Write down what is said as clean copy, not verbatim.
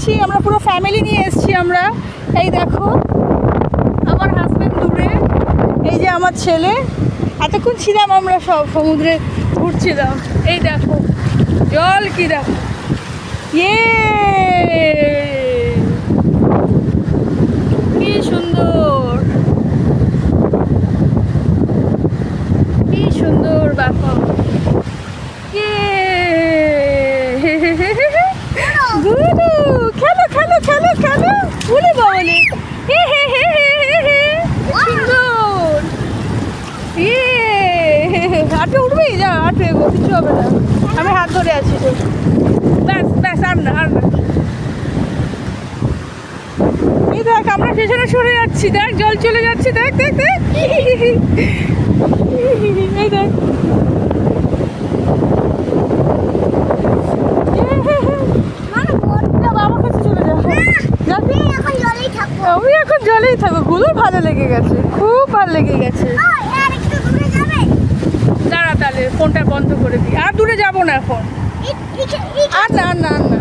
এসেছি, আমরা পুরো ফ্যামিলি নিয়ে এসেছি আমরা। এই দেখো আমার হাজব্যান্ড দূরে, এই যে আমার ছেলে। এতক্ষণ ছিলাম আমরা সব সমুদ্রে ঘুরছিলাম। এই দেখো জল কি দেখো, ইয়ে কি সুন্দর, কি সুন্দর ব্যাপার। গুডু খেলো খেলো খেলো খেলো, বলে বলে সুন্দর। হাঁটে উঠবি, যা হাঁটে এগো, কিছু হবে না, আমি হাত ধরে আছি তো। ব্যাস ব্যাস, আর না আর না। এই দেখ আমরা পেছনে সরে যাচ্ছি, দেখ জল চলে যাচ্ছে, দেখ দেখ দেখ। এই দেখ বাবার কাছে চলে যা। আমি এখন জলেই থাকবো, গুলোর ভালো লেগে গেছে, খুব ভালো লেগে গেছে। দাঁড়া তাহলে ফোনটা বন্ধ করে দিই, আর দূরে যাবো না এখন, আর না আর না আর না।